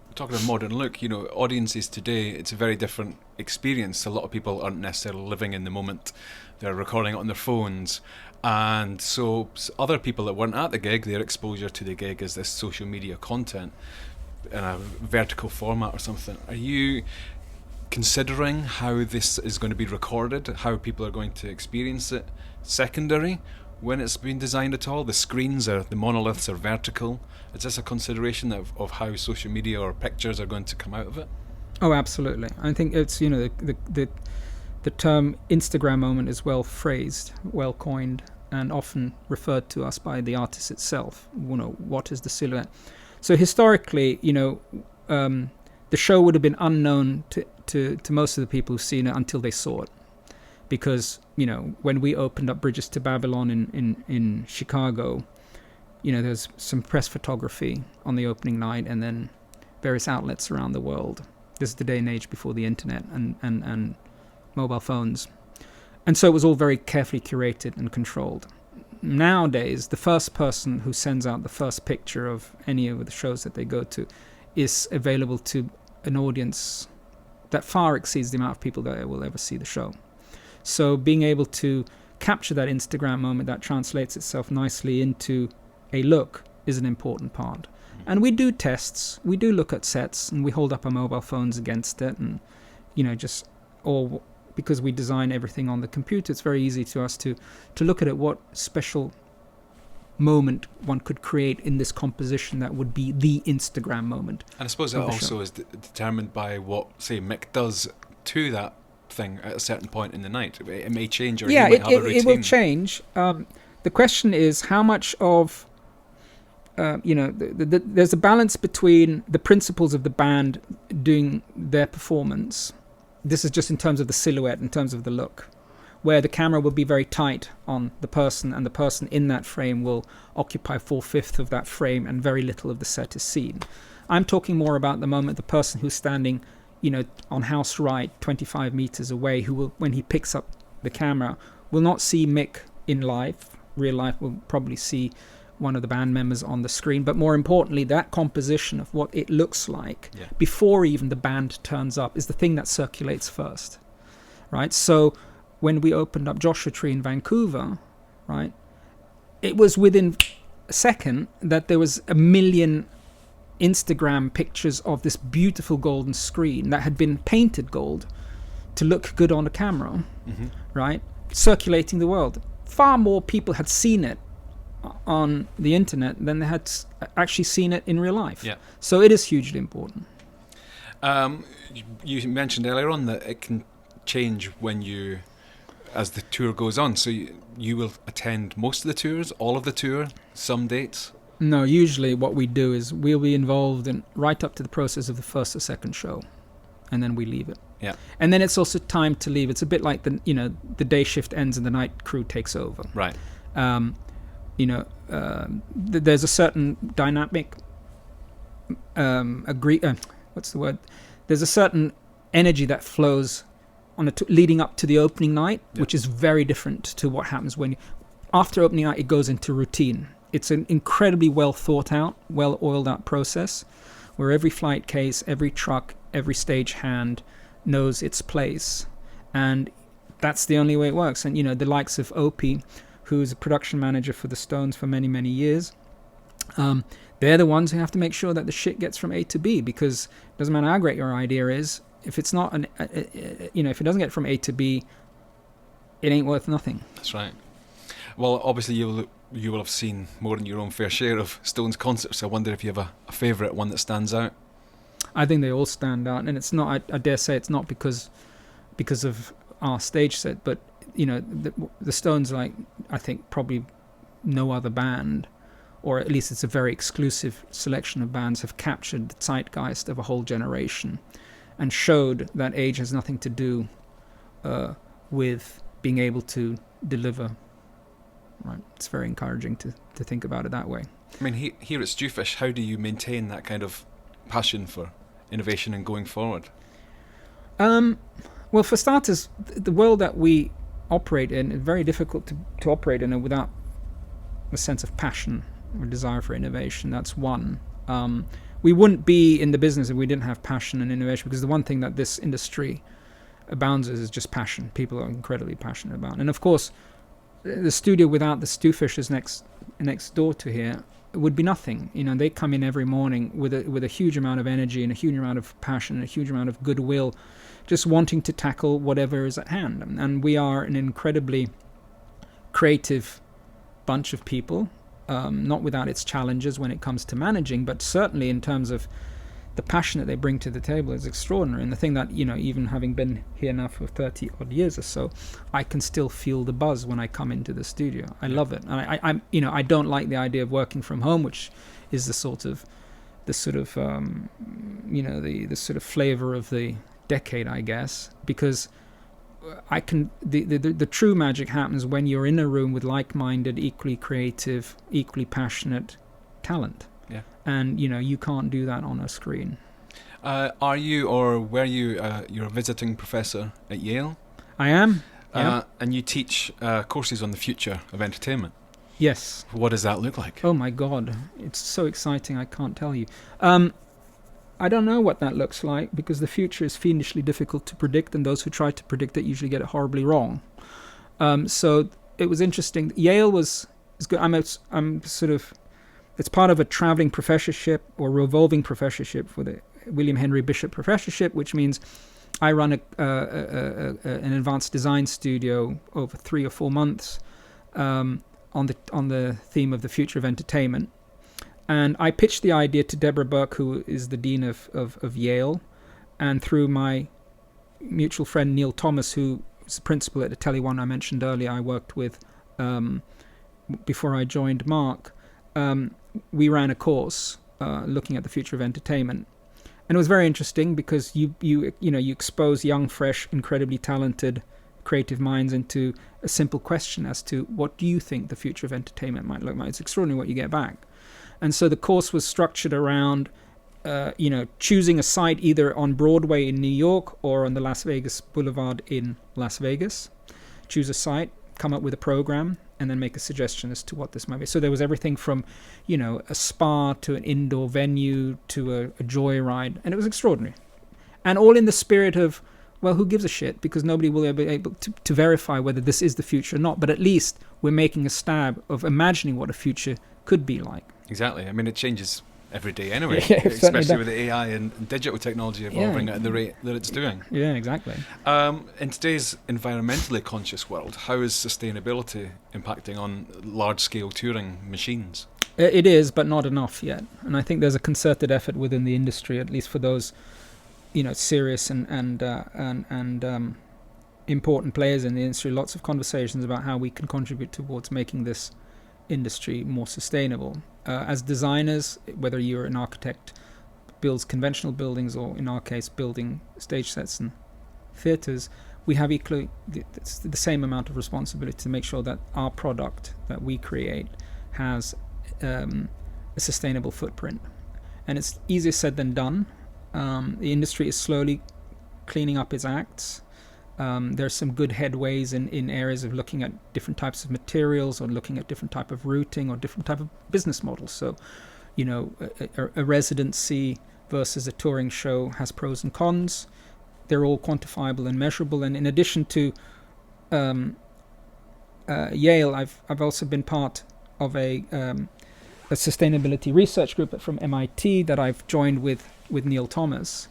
modern look, audiences today, it's a very different experience. A lot of people aren't necessarily living in the moment; they're recording it on their phones. And so other people that weren't at the gig, their exposure to the gig is this social media content in a vertical format or something. Are you considering how this is going to be recorded, how people are going to experience it secondary when it's been designed at all? The monoliths are vertical. Is this a consideration of how social media or pictures are going to come out of it? Oh, absolutely. I think it's, the term Instagram moment is well phrased, well coined, and often referred to us by the artist itself. What is the silhouette? So historically, the show would have been unknown to most of the people who've seen it until they saw it. Because, when we opened up Bridges to Babylon in Chicago, there's some press photography on the opening night, and then various outlets around the world. This is the day and age before the internet and mobile phones. And so it was all very carefully curated and controlled. Nowadays, the first person who sends out the first picture of any of the shows that they go to is available to an audience that far exceeds the amount of people that will ever see the show. So being able to capture that Instagram moment that translates itself nicely into a look is an important part. And we do tests, we do look at sets, and we hold up our mobile phones against it, and or because we design everything on the computer, it's very easy to us to look at it, what special moment one could create in this composition that would be the Instagram moment. And I suppose that also is determined by what, say, Mick does to that thing at a certain point in the night. It may change, or he might have a routine. It will change. The question is how much of there's a balance between the principles of the band doing their performance. This is just in terms of the silhouette, in terms of the look, where the camera will be very tight on the person, and the person in that frame will occupy 4/5 of that frame, and very little of the set is seen. I'm talking more about the moment the person who's standing, on house right, 25 meters away, who will, when he picks up the camera, will not see Mick in real life, will probably see one of the band members on the screen. But more importantly, that composition of what it looks like before even the band turns up is the thing that circulates first, right? So when we opened up Joshua Tree in Vancouver, right, it was within a second that there was 1 million Instagram pictures of this beautiful golden screen that had been painted gold to look good on the camera, right, circulating the world. Far more people had seen it on the internet than they had actually seen it in real life. Yeah. So it is hugely important. You mentioned earlier on that it can change as the tour goes on. So you will attend most of the tours, all of the tour, some dates? No, usually what we do is we'll be involved in right up to the process of the first or second show. and then we leave it. Yeah. And then it's also time to leave. It's a bit like the day shift ends and the night crew takes over. Right. There's a certain dynamic. What's the word? There's a certain energy that flows leading up to the opening night, which is very different to what happens when after opening night it goes into routine. It's an incredibly well thought out, well oiled out process where every flight case, every truck, every stagehand knows its place, and that's the only way it works. And the likes of Opie, who's a production manager for the Stones for many, many years, they're the ones who have to make sure that the shit gets from A to B, because it doesn't matter how great your idea is, if it's not if it doesn't get from A to B, it ain't worth nothing. That's right. Well, obviously you will have seen more than your own fair share of Stones concerts. I wonder if you have a favourite one that stands out. I think they all stand out, and it's not. I dare say it's not because of our stage set, but the Stones, like I think probably no other band, or at least it's a very exclusive selection of bands, have captured the zeitgeist of a whole generation, and showed that age has nothing to do with being able to deliver. Right, it's very encouraging to think about it that way. I mean, here at STUFISH, how do you maintain that kind of passion for innovation and going forward? Well, for starters, the world that we operate in is very difficult to operate in without a sense of passion or desire for innovation. That's one. We wouldn't be in the business if we didn't have passion and innovation, because the one thing that this industry abounds is just passion. People are incredibly passionate about. And of course, the studio without the STUFISHers next door to here would be nothing. They come in every morning with a huge amount of energy and a huge amount of passion and a huge amount of goodwill, just wanting to tackle whatever is at hand. And we are an incredibly creative bunch of people, not without its challenges when it comes to managing, but certainly in terms of the passion that they bring to the table is extraordinary. And the thing that, even having been here now for 30 odd years or so, I can still feel the buzz when I come into the studio. I love it. And I don't like the idea of working from home, which is the sort of flavor of the decade, I guess, because the true magic happens when you're in a room with like-minded, equally creative, equally passionate talent. Yeah. And you can't do that on a screen. Are you, or were you, you're a visiting professor at Yale? I am. Yeah. And you teach courses on the future of entertainment. Yes. What does that look like? Oh my God, it's so exciting, I can't tell you. I don't know what that looks like, because the future is fiendishly difficult to predict, and those who try to predict it usually get it horribly wrong. So it was interesting. Yale is good. I'm sort of, it's part of a traveling professorship or revolving professorship for the William Henry Bishop Professorship, which means I run an advanced design studio over 3 or 4 months on the theme of the future of entertainment. And I pitched the idea to Deborah Burke, who is the dean of Yale, and through my mutual friend Neil Thomas, who is the principal at the Tele One I mentioned earlier, I worked with before I joined Mark. We ran a course looking at the future of entertainment, and it was very interesting because you expose young, fresh, incredibly talented, creative minds into a simple question as to what do you think the future of entertainment might look like. It's extraordinary what you get back. And so the course was structured around choosing a site either on Broadway in New York or on the Las Vegas Boulevard in Las Vegas. Choose a site, come up with a program, and then make a suggestion as to what this might be. So there was everything from, a spa to an indoor venue to a joyride, and it was extraordinary. And all in the spirit of, well, who gives a shit? Because nobody will be able to verify whether this is the future or not. But at least we're making a stab of imagining what a future could be like. Exactly. I mean, it changes every day anyway, Yeah, especially with the AI and digital technology evolving at the rate that it's doing. Yeah, exactly. In today's environmentally conscious world, how is sustainability impacting on large-scale touring machines? It is, but not enough yet. And I think there's a concerted effort within the industry, at least for those, serious and important players in the industry. Lots of conversations about how we can contribute towards making this industry more sustainable. As designers, whether you're an architect builds conventional buildings, or in our case, building stage sets and theatres, we have equally the same amount of responsibility to make sure that our product that we create has a sustainable footprint. And it's easier said than done. The industry is slowly cleaning up its acts. There's some good headways in areas of looking at different types of materials, or looking at different type of routing, or different type of business models. So, a residency versus a touring show has pros and cons. They're all quantifiable and measurable. And in addition to Yale, I've also been part of a sustainability research group from MIT that I've joined with Neil Thomas.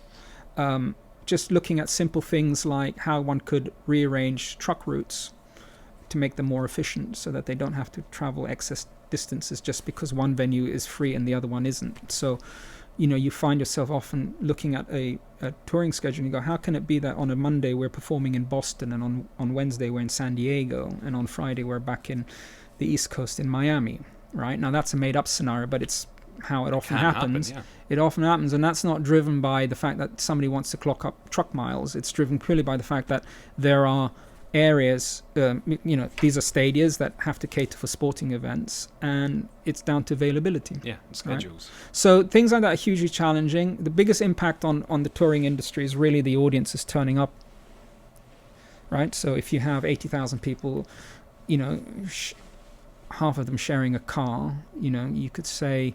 Just looking at simple things like how one could rearrange truck routes to make them more efficient, so that they don't have to travel excess distances just because one venue is free and the other one isn't. So, you find yourself often looking at a touring schedule and you go, how can it be that on a Monday we're performing in Boston, and on Wednesday we're in San Diego, and on Friday we're back in the East Coast in Miami, right? Now that's a made-up scenario, but it's how it often happens. It often happens, and that's not driven by the fact that somebody wants to clock up truck miles. It's driven purely by the fact that there are areas, these are stadiums that have to cater for sporting events, and it's down to availability. Yeah, schedules. Right? So things like that are hugely challenging. The biggest impact on the touring industry is really the audiences turning up, right? So if you have 80,000 people, half of them sharing a car, you could say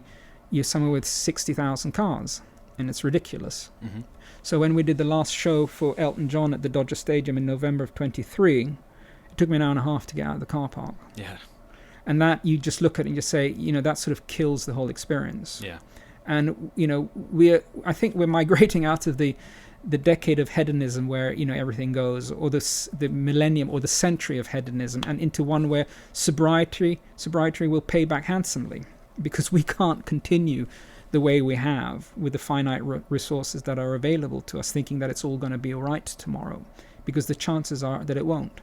you're somewhere with 60,000 cars, and it's ridiculous. Mm-hmm. So when we did the last show for Elton John at the Dodger Stadium in November of 23, it took me an hour and a half to get out of the car park. Yeah. And that, you just look at it and you say, that sort of kills the whole experience. Yeah. And, I think we're migrating out of the decade of hedonism where, everything goes, or the millennium or the century of hedonism, and into one where sobriety will pay back handsomely, because we can't continue the way we have with the finite resources that are available to us, thinking that it's all going to be all right tomorrow, because the chances are that it won't.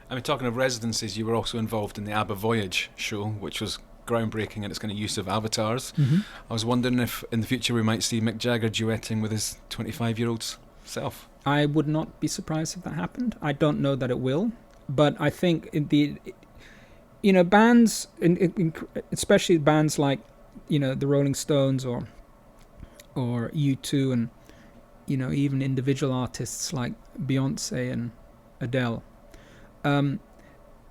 I mean, talking of residencies, you were also involved in the ABBA Voyage show, which was groundbreaking in its kind of use of avatars. Mm-hmm. I was wondering if in the future we might see Mick Jagger duetting with his 25-year-old self. I would not be surprised if that happened. I don't know that it will, but I think bands, especially bands like the Rolling Stones or U2, and even individual artists like Beyonce and Adele,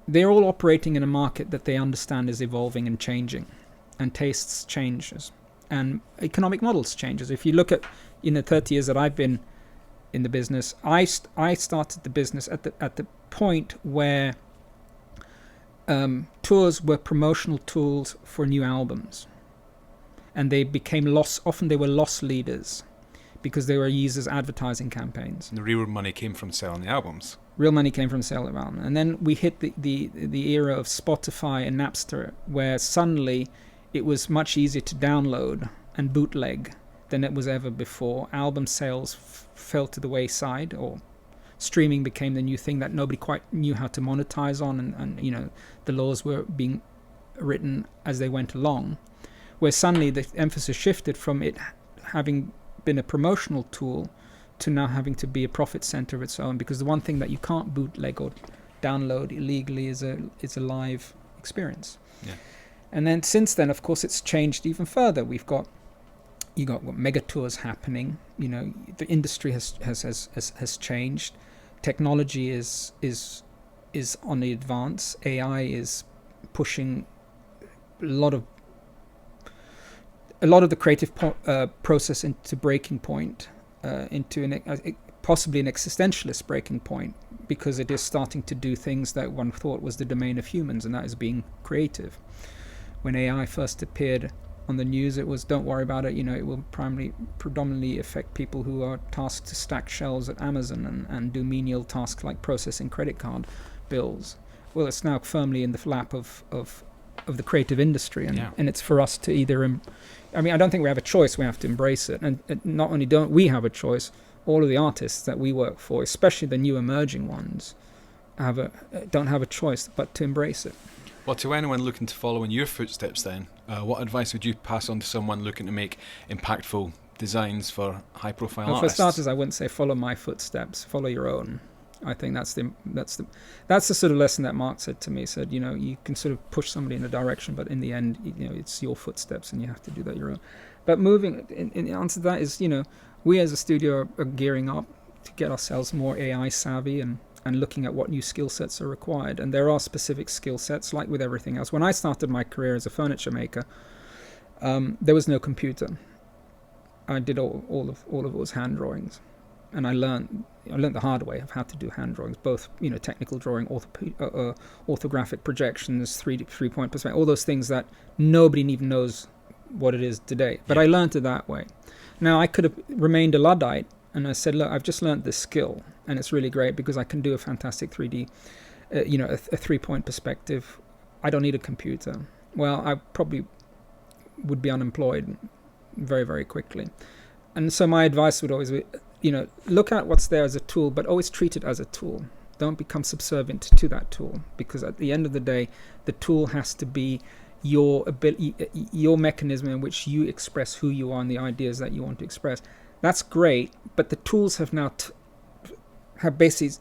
they're all operating in a market that they understand is evolving and changing, and tastes changes, and economic models changes. If you look at 30 years that I've been in the business, I started the business at the point where tours were promotional tools for new albums. And they became often they were loss leaders, because they were used as advertising campaigns. And the real money came from selling the albums. Real money came from selling the album. And then we hit the era of Spotify and Napster, where suddenly it was much easier to download and bootleg than it was ever before. Album sales fell to the wayside, or streaming became the new thing that nobody quite knew how to monetize on, and the laws were being written as they went along, where suddenly the emphasis shifted from it having been a promotional tool to now having to be a profit center of its own, because the one thing that you can't bootleg or download illegally is a live experience. Yeah. And then since then, of course, it's changed even further. You got mega tours happening. The industry has changed. Technology is on the advance. AI is pushing a lot of the creative process into breaking point, into possibly an existentialist breaking point, because it is starting to do things that one thought was the domain of humans, and that is being creative. When AI first appeared on the news, it was, don't worry about it, it will predominantly affect people who are tasked to stack shelves at Amazon and do menial tasks like processing credit card bills. Well, it's now firmly in the lap of the creative industry, and it's for us to either I don't think we have a choice. We have to embrace it. And not only don't we have a choice, all of the artists that we work for, especially the new emerging ones, don't have a choice but to embrace it. Well, to anyone looking to follow in your footsteps then, what advice would you pass on to someone looking to make impactful designs for high-profile Well, for artists? starters, I wouldn't say follow my footsteps. Follow your own. I think that's the sort of lesson that Mark said to me. He said, you can sort of push somebody in a direction, but in the end, it's your footsteps, and you have to do that your own. But moving in answer to that is, we as a studio are gearing up to get ourselves more AI savvy and looking at what new skill sets are required. And there are specific skill sets, like with everything else. When I started my career as a furniture maker, there was no computer. I did all of it was hand drawings, and I learned the hard way of how to do hand drawings, both technical drawing, orthographic projections, 3-point perspective, all those things that nobody even knows what it is today. But I learned it that way. Now I could have remained a Luddite, and I said, look, I've just learned this skill, and it's really great because I can do a fantastic 3D, a 3-point perspective. I don't need a computer. Well, I probably would be unemployed very, very quickly. And so my advice would always be, look at what's there as a tool, but always treat it as a tool. Don't become subservient to that tool, because at the end of the day, the tool has to be your ability, your mechanism in which you express who you are and the ideas that you want to express. That's great, but the tools have now have basically,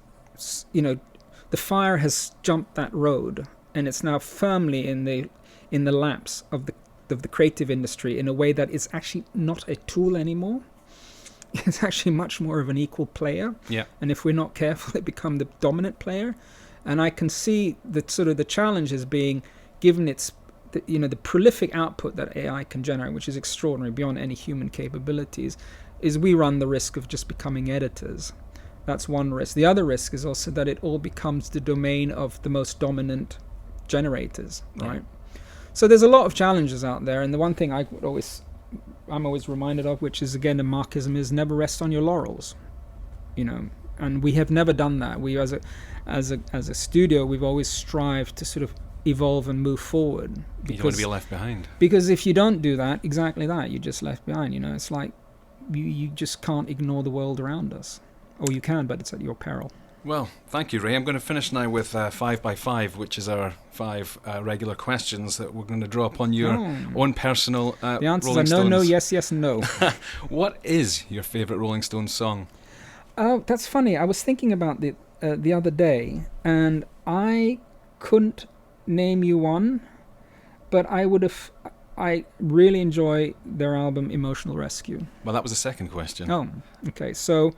the fire has jumped that road, and it's now firmly in the laps of the creative industry in a way that it's actually not a tool anymore. It's actually much more of an equal player. Yeah. And if we're not careful, it becomes the dominant player. And I can see that sort of the challenge is being given the prolific output that AI can generate, which is extraordinary beyond any human capabilities, is we run the risk of just becoming editors. That's one risk. The other risk is also that it all becomes the domain of the most dominant generators, right? So there's a lot of challenges out there, and the one thing I'm always reminded of, which is again a Marxism, is never rest on your laurels, and we have never done that. We as a studio, we've always strived to sort of evolve and move forward. You don't want to be left behind. Because if you don't do that, exactly that, you're just left behind. It's like you just can't ignore the world around us, or you can, but it's at your peril. Well, thank you, Ray. I'm going to finish now with 5x5, which is our 5 regular questions that we're going to draw upon your own personal The answers Rolling are no, Stones. no, yes, yes, and no. What is your favourite Rolling Stones song? Oh, that's funny. I was thinking about it the other day, and I couldn't name you one, but I really enjoy their album Emotional Rescue. Well, that was the second question. Oh, okay. So,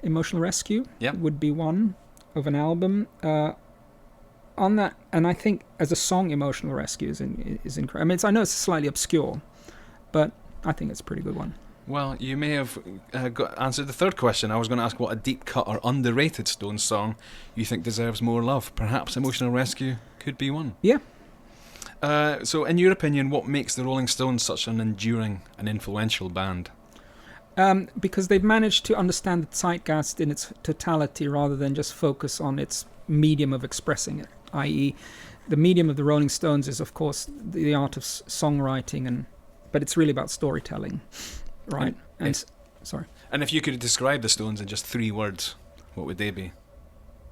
Emotional Rescue would be one of an album. On that, and I think as a song, Emotional Rescue is incredible. I mean, I know it's slightly obscure, but I think it's a pretty good one. Well, you may have answered the third question. I was going to ask what a deep cut or underrated Stones song you think deserves more love. Perhaps Emotional Rescue could be one. Yeah. So, in your opinion, what makes the Rolling Stones such an enduring and influential band? Because they've managed to understand the zeitgeist in its totality rather than just focus on its medium of expressing it, i.e. the medium of the Rolling Stones is, of course, the art of songwriting, but it's really about storytelling, right? Sorry. And if you could describe the Stones in just 3 words, what would they be?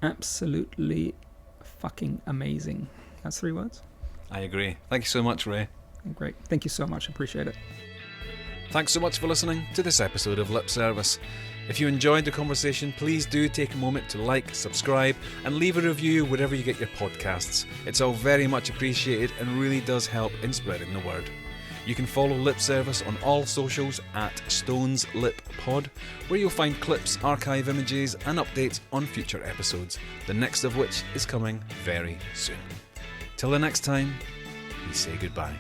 Absolutely fucking amazing. That's 3 words? I agree. Thank you so much, Ray. Great. Thank you so much. Appreciate it. Thanks so much for listening to this episode of Lip Service. If you enjoyed the conversation, please do take a moment to like, subscribe, and leave a review wherever you get your podcasts. It's all very much appreciated and really does help in spreading the word. You can follow Lip Service on all socials at Stones Lip Pod, where you'll find clips, archive images, and updates on future episodes, the next of which is coming very soon. Till the next time, we say goodbye.